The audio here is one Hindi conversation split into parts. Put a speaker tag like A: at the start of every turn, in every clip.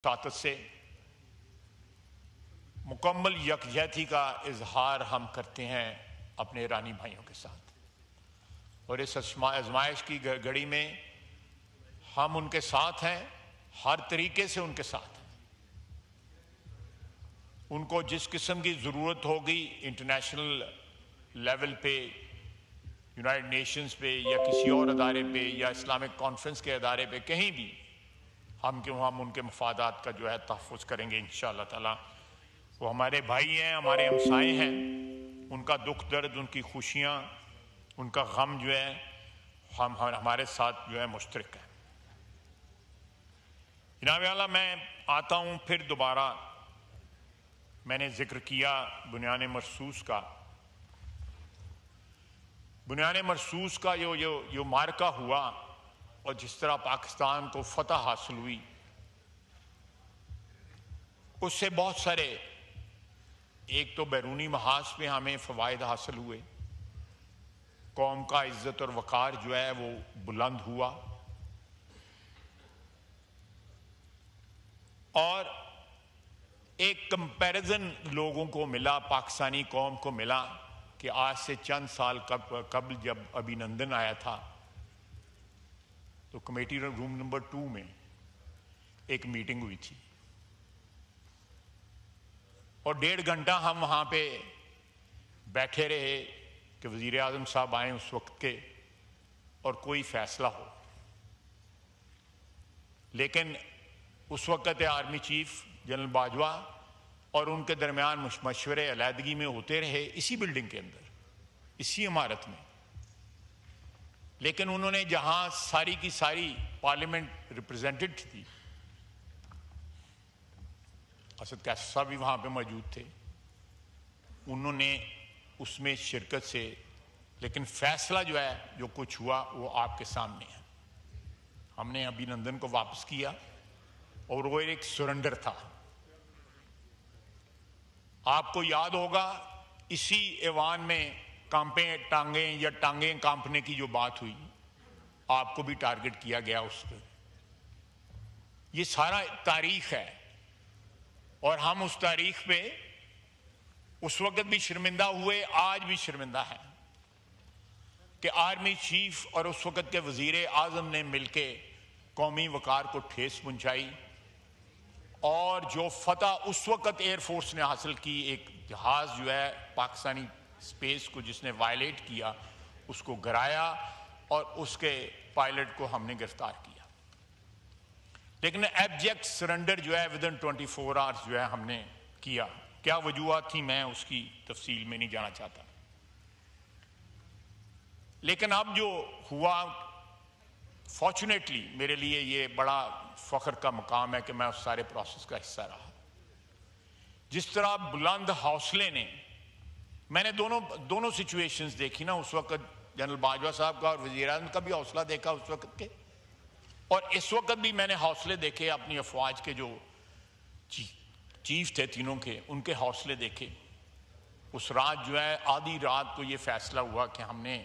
A: ताकत से मुकम्मल यकजहती का इजहार हम करते हैं अपने ईरानी भाइयों के साथ, और इस आजमाइश की घड़ी में हम उनके साथ हैं, हर तरीके से उनके साथ हैं। उनको जिस किस्म की ज़रूरत होगी इंटरनेशनल लेवल पे, यूनाइटेड नेशंस पे या किसी और अदारे पे या इस्लामिक कॉन्फ्रेंस के अदारे पे, कहीं भी हम उनके मफादात का जो है तहफ़्फ़ुज़ करेंगे इंशाअल्लाह ताला। वो हमारे भाई हैं, हमारे हमसाए हैं, उनका दुख दर्द, उनकी खुशियाँ, उनका गम जो है हमारे साथ जो है मुश्तरक है। जनाब आला, मैं आता हूँ फिर दोबारा, मैंने जिक्र किया बुनियान मरसूस का। बुनियान मरसूस का जो मार्का हुआ और जिस तरह पाकिस्तान को फतह हासिल हुई, उससे बहुत सारे, एक तो बैरूनी महाज पे हमें फ़वाइद हासिल हुए, कौम का इज़्ज़त और वक़ार जो है वो बुलंद हुआ, और एक कंपैरिजन लोगों को मिला, पाकिस्तानी कौम को मिला कि आज से चंद साल कबल जब अभिनंदन आया था तो कमेटी रूम नंबर 2 में एक मीटिंग हुई थी और 1.5 घंटा हम वहाँ पे बैठे रहे कि वज़ीर आज़म साहब आए उस वक्त के और कोई फैसला हो। लेकिन उस वक्त आर्मी चीफ जनरल बाजवा और उनके दरमियान मशवरे अलहदगी में होते रहे इसी बिल्डिंग के अंदर, इसी इमारत में। लेकिन उन्होंने जहां सारी की सारी पार्लियामेंट रिप्रेजेंटेड थी, असद कैसर साहब भी वहां पे मौजूद थे, उन्होंने उसमें शिरकत से, लेकिन फैसला जो है जो कुछ हुआ वो आपके सामने है। हमने अभिनंदन को वापस किया और वो एक सरेंडर था। आपको याद होगा इसी ऐवान में टांगें या टांगें कांपने की जो बात हुई, आपको भी टारगेट किया गया उस पर। ये सारा तारीख है और हम उस तारीख पे उस वक्त भी शर्मिंदा हुए, आज भी शर्मिंदा हैं कि आर्मी चीफ और उस वक्त के वजीर आजम ने मिलके कौमी वकार को ठेस पहुंचाई, और जो फतह उस वक्त एयरफोर्स ने हासिल की, एक जहाज जो है पाकिस्तानी स्पेस को जिसने वायलेट किया उसको गिराया और उसके पायलट को हमने गिरफ्तार किया। लेकिन एब्जेक्ट सरेंडर जो है विदिन 24 आवर्स जो है हमने किया। क्या वजूहत थी, मैं उसकी तफसील में नहीं जाना चाहता। लेकिन अब जो हुआ, फॉर्चुनेटली मेरे लिए ये बड़ा फख्र का मुकाम है कि मैं उस सारे प्रोसेस का हिस्सा रहा। जिस तरह बुलंद हौसले ने, मैंने दोनों सिचुएशंस देखी ना, उस वक्त जनरल बाजवा साहब का और वज़ीर आज़म का भी हौसला देखा उस वक्त के, और इस वक्त भी मैंने हौसले देखे अपनी अफवाज के जो चीफ थे तीनों के, उनके हौसले देखे। उस रात जो है, आधी रात को ये फैसला हुआ कि हमने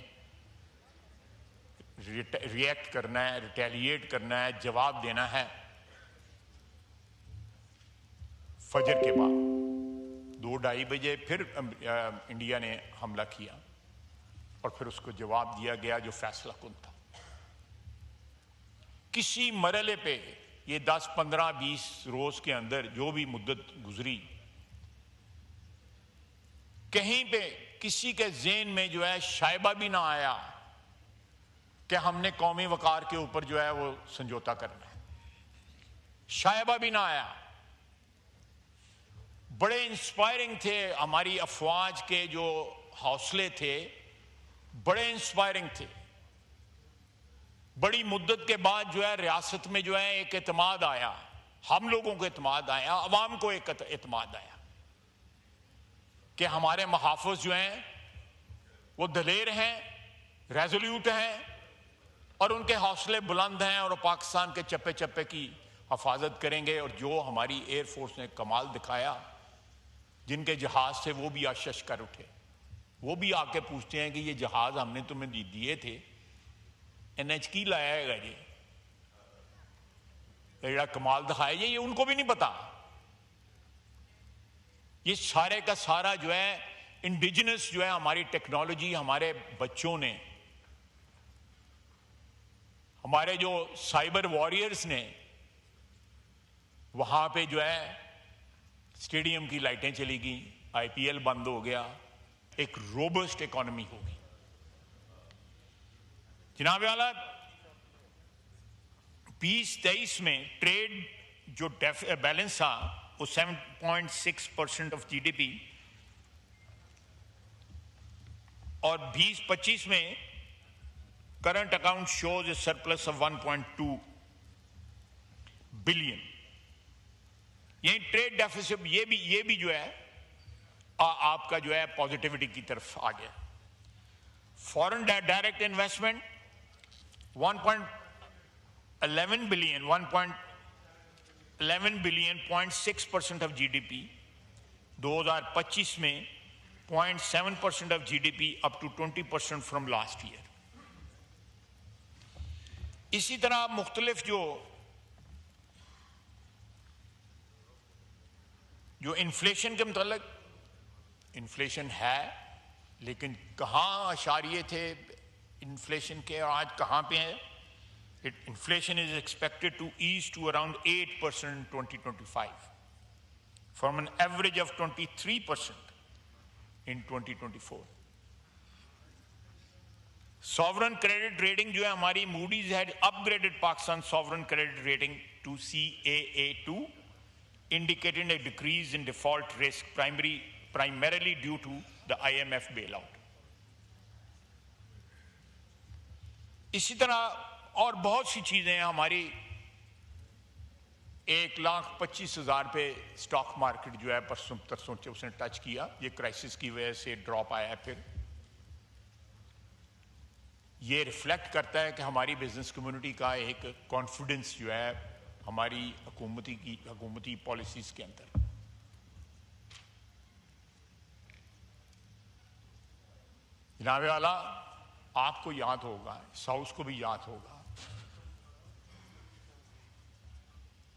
A: रिएक्ट करना है, रिटेलिएट करना है, जवाब देना है। फजर के बाद 2-2:30 बजे फिर इंडिया ने हमला किया और फिर उसको जवाब दिया गया जो फैसला कुन था। किसी मरहले पे ये 10, 15, 20 रोज के अंदर जो भी मुद्दत गुजरी, कहीं पे किसी के ज़हन में जो है शायबा भी ना आया कि हमने कौमी वकार के ऊपर जो है वो समझौता करना है। शायबा भी ना आया। बड़े इंस्पायरिंग थे हमारी अफवाज के जो हौसले थे, बड़े इंस्पायरिंग थे। बड़ी मुद्दत के बाद जो है रियासत में जो है एक एतमाद आया, हम लोगों को एतमाद आया, अवाम को एक एतमाद आया कि हमारे मुहाफ़िज़ जो हैं वो दलेर हैं, रेजोल्यूट हैं और उनके हौसले बुलंद हैं और पाकिस्तान के चप्पे चप्पे की हिफाजत करेंगे। और जो हमारी एयरफोर्स ने कमाल दिखाया, जिनके जहाज थे वो भी आशश कर उठे, वो भी आके पूछते हैं कि ये जहाज हमने तुम्हें दिए थे, NH की लाया है ये। जेड़ा कमाल दिखाया ये उनको भी नहीं पता। ये सारे का सारा जो है इंडिजिनस जो है हमारी टेक्नोलॉजी, हमारे बच्चों ने, हमारे जो साइबर वॉरियर्स ने, वहां पे जो है स्टेडियम की लाइटें चली गई, आईपीएल बंद हो गया, एक रोबस्ट इकोनॉमी होगी। जनाब वाला 2023 में ट्रेड जो बैलेंस था वो 7.6% ऑफ जीडीपी, और 2025 में current account shows A surplus of 1.2 billion. यही ट्रेड डेफिसिट ये भी जो है आपका जो है पॉजिटिविटी की तरफ आ गया। Foreign direct investment 1.11 billion 0.6% of GDP, 2025 में 0.7% of GDP up to 20% from last year. इसी तरह मुख्तलिफ जो इन्फ्लेशन के मतलब, इन्फ्लेशन है लेकिन कहाँ अशारिये थे इन्फ्लेशन के और आज कहाँ पे है। Inflation is expected to ease to around 8% in 2025 from an average of 23% in 2024. Sovereign credit rating जो है हमारी, Moody's had upgraded Pakistan sovereign credit rating to CAA2, indicating a decrease in default risk primarily due to the IMF bailout. इसी तरह और बहुत सी चीजें हमारी 1,25,000 पे स्टॉक मार्केट जो है परसों से उसने टच किया, ये क्राइसिस की वजह से ड्रॉप आया है। फिर ये रिफ्लेक्ट करता है कि हमारी बिजनेस कम्युनिटी का एक कॉन्फिडेंस जो है हमारी हुकूमती पॉलिसीज के अंदर। जनाब वाला आपको याद होगा, साउथ को भी याद होगा,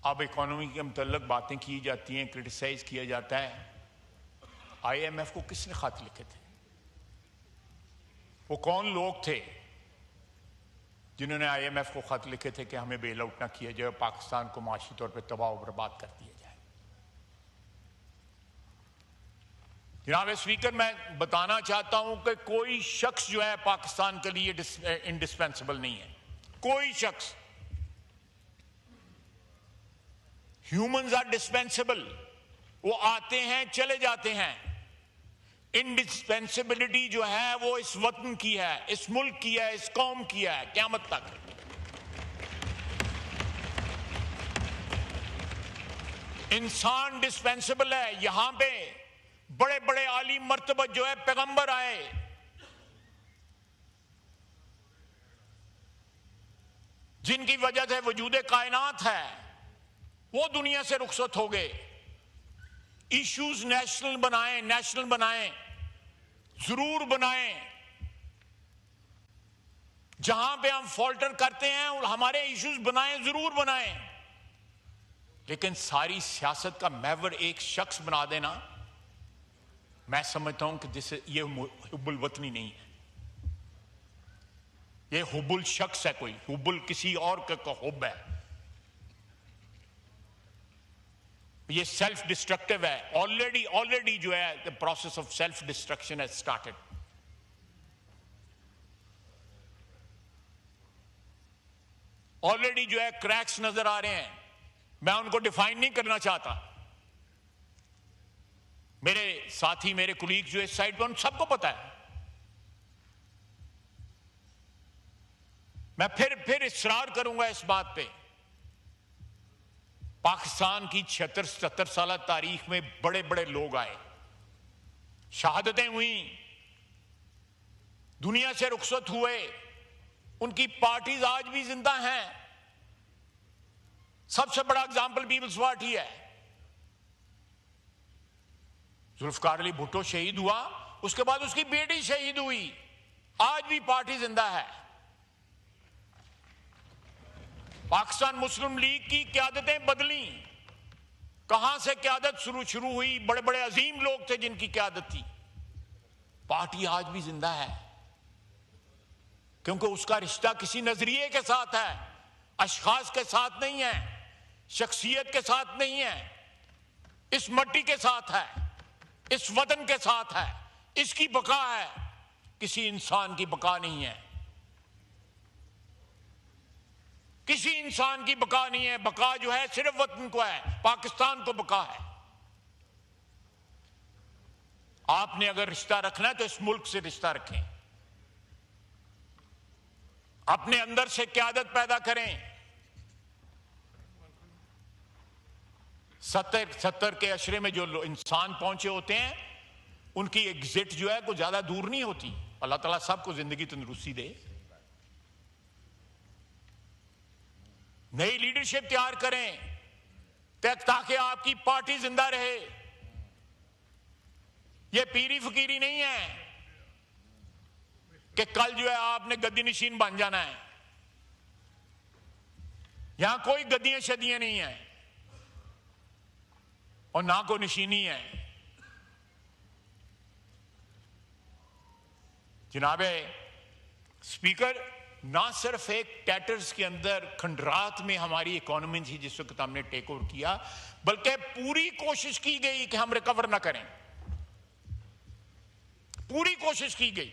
A: अब इकोनॉमी के मुतल्लिक बातें की जाती हैं, क्रिटिसाइज किया जाता है। आईएमएफ को किसने खत लिखे थे? वो कौन लोग थे जिन्होंने आईएमएफ को खत लिखे थे कि हमें बेल आउट ना किया जाए, पाकिस्तान को माशी तौर पे तबाह और बर्बाद कर दिया जाए? जनाब स्पीकर, मैं बताना चाहता हूं कि कोई शख्स जो है पाकिस्तान के लिए इंडिस्पेंसिबल नहीं है। कोई शख्स, ह्यूमंस आर डिस्पेंसिबल, वो आते हैं चले जाते हैं। इंडिस्पेंसिबिलिटी जो है वो इस वतन की है, इस मुल्क की है, इस कौम की है, क़यामत तक। इंसान डिस्पेंसिबल है। यहां पे बड़े बड़े आली मर्तबा जो है पैगंबर आए, जिनकी वजह से वजूद कायनात है, वो दुनिया से रुखसत हो गए। इश्यूज नेशनल बनाएं, जरूर बनाएं। जहां पे हम फॉल्टर करते हैं और हमारे इश्यूज बनाएं, जरूर बनाएं, लेकिन सारी सियासत का महवर एक शख्स बना देना, मैं समझता हूं कि ये हुब्बुल वतनी नहीं है, ये हुब्बुल शख्स है। कोई हुब्बुल किसी और का हुब्ब है, ये सेल्फ डिस्ट्रक्टिव है। ऑलरेडी जो है the process of self destruction has started. Already जो है क्रैक्स नजर आ रहे हैं, मैं उनको डिफाइन नहीं करना चाहता। मेरे साथी, मेरे कुलीग जो इस साइड पर, उन सबको पता है। मैं फिर इसरार करूंगा इस बात पे, पाकिस्तान की 76-77 साल तारीख में बड़े बड़े लोग आए, शहादतें हुई, दुनिया से रुखसत हुए, उनकी पार्टीज आज भी जिंदा हैं। सबसे बड़ा एग्जाम्पल पीपल्स पार्टी है। जुल्फकार अली भुट्टो शहीद हुआ, उसके बाद उसकी बेटी शहीद हुई, आज भी पार्टी जिंदा है। पाकिस्तान मुस्लिम लीग की क़यादतें बदली। कहां से क़यादत शुरू हुई? बड़े बड़े अजीम लोग थे जिनकी क़यादत थी। पार्टी आज भी जिंदा है क्योंकि उसका रिश्ता किसी नजरिए के साथ है, अशखास के साथ नहीं है, शख्सियत के साथ नहीं है, इस मट्टी के साथ है, इस वतन के साथ है। इसकी बका है, किसी इंसान की बका नहीं है। किसी इंसान की बका नहीं है। बका जो है सिर्फ वतन को है, पाकिस्तान को बका है। आपने अगर रिश्ता रखना है तो इस मुल्क से रिश्ता रखें, अपने अंदर से क़यादत पैदा करें। 70 के अशरे में जो इंसान पहुंचे होते हैं उनकी एग्जिट जो है कोई ज्यादा दूर नहीं होती। अल्लाह ताला सबको जिंदगी तंदुरुस्ती दे। नई लीडरशिप तैयार करें ताकि आपकी पार्टी जिंदा रहे। यह पीरी फकीरी नहीं है कि कल जो है आपने गद्दी नशीन बन जाना है। यहां कोई गद्दियां शदियां नहीं है और ना कोई नशीनी है। जनाबे स्पीकर, ना सिर्फ एक टैटर्स के अंदर खंडरात में हमारी इकोनॉमी थी जिस वक्त हमने टेक ओवर किया, बल्कि पूरी कोशिश की गई कि हम रिकवर ना करें। पूरी कोशिश की गई।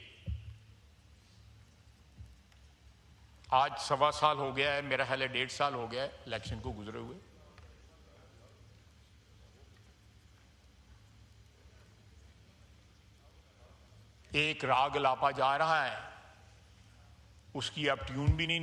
A: आज 1.25 साल हो गया है, मेरा ख्याल है 1.5 साल हो गया है इलेक्शन को गुजरे हुए। एक राग लापा जा रहा है, उसकी अब ट्यून भी नहीं